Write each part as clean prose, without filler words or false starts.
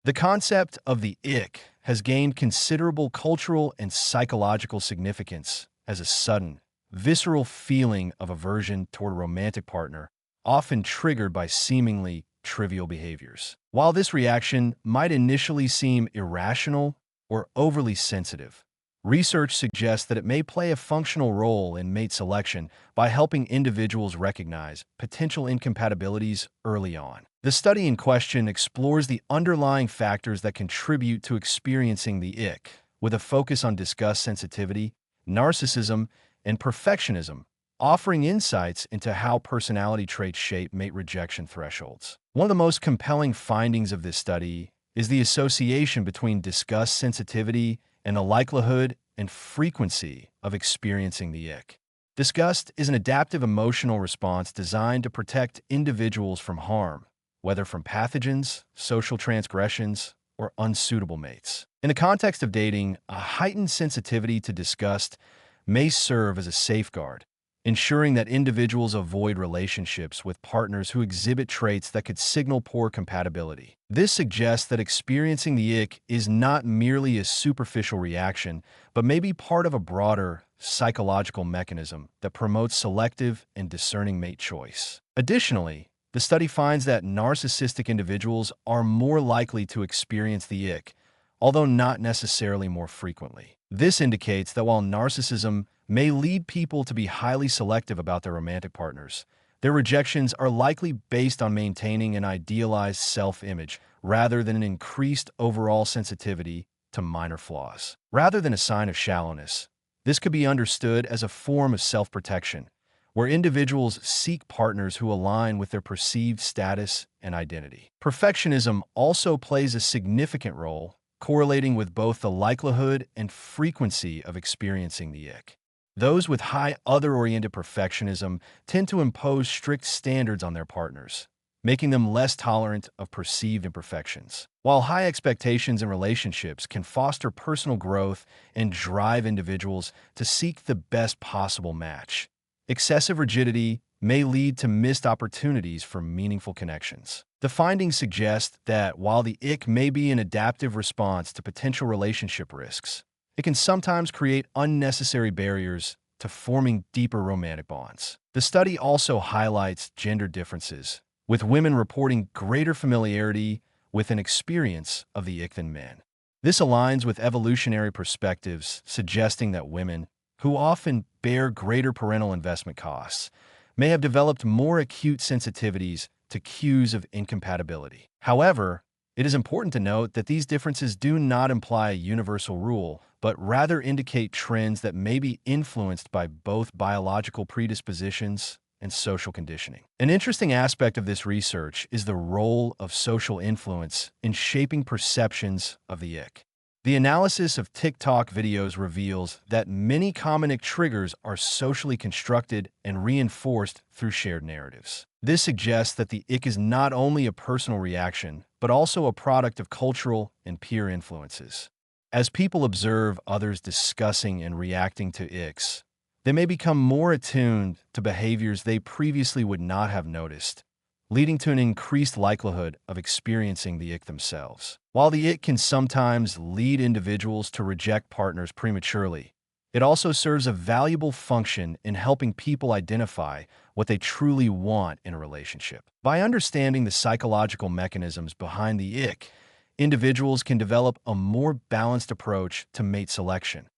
The concept of the ick has gained considerable cultural and psychological significance as a sudden, visceral feeling of aversion toward a romantic partner, often triggered by seemingly trivial behaviors. While this reaction might initially seem irrational or overly sensitive, research suggests that it may play a functional role in mate selection by helping individuals recognize potential incompatibilities early on. The study in question explores the underlying factors that contribute to experiencing the ick, with a focus on disgust sensitivity, narcissism, and perfectionism, offering insights into how personality traits shape mate rejection thresholds. One of the most compelling findings of this study is the association between disgust sensitivity and the likelihood and frequency of experiencing the ick. Disgust is an adaptive emotional response designed to protect individuals from harm, whether from pathogens, social transgressions, or unsuitable mates. In the context of dating, a heightened sensitivity to disgust may serve as a safeguard, ensuring that individuals avoid relationships with partners who exhibit traits that could signal poor compatibility. This suggests that experiencing the ick is not merely a superficial reaction, but may be part of a broader psychological mechanism that promotes selective and discerning mate choice. Additionally, the study finds that narcissistic individuals are more likely to experience the ick, although not necessarily more frequently. This indicates that while narcissism may lead people to be highly selective about their romantic partners, their rejections are likely based on maintaining an idealized self-image rather than an increased overall sensitivity to minor flaws. Rather than a sign of shallowness, this could be understood as a form of self-protection, where individuals seek partners who align with their perceived status and identity. Perfectionism also plays a significant role, correlating with both the likelihood and frequency of experiencing the ick. Those with high other-oriented perfectionism tend to impose strict standards on their partners, making them less tolerant of perceived imperfections. While high expectations in relationships can foster personal growth and drive individuals to seek the best possible match, excessive rigidity may lead to missed opportunities for meaningful connections. The findings suggest that while the ick may be an adaptive response to potential relationship risks, it can sometimes create unnecessary barriers to forming deeper romantic bonds. The study also highlights gender differences, with women reporting greater familiarity with an experience of the ick than men. This aligns with evolutionary perspectives, suggesting that women, who often bear greater parental investment costs, may have developed more acute sensitivities to cues of incompatibility. However, it is important to note that these differences do not imply a universal rule, but rather indicate trends that may be influenced by both biological predispositions and social conditioning. An interesting aspect of this research is the role of social influence in shaping perceptions of the ick. The analysis of TikTok videos reveals that many common ick triggers are socially constructed and reinforced through shared narratives. This suggests that the ick is not only a personal reaction, but also a product of cultural and peer influences. As people observe others discussing and reacting to icks, they may become more attuned to behaviors they previously would not have noticed, leading to an increased likelihood of experiencing the ick themselves. While the ick can sometimes lead individuals to reject partners prematurely, it also serves a valuable function in helping people identify what they truly want in a relationship. By understanding the psychological mechanisms behind the ick, individuals can develop a more balanced approach to mate selection,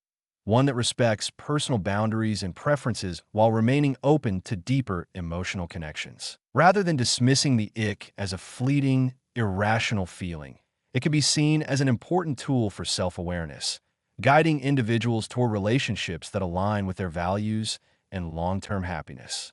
one that respects personal boundaries and preferences while remaining open to deeper emotional connections. Rather than dismissing the ick as a fleeting, irrational feeling, it can be seen as an important tool for self-awareness, guiding individuals toward relationships that align with their values and long-term happiness.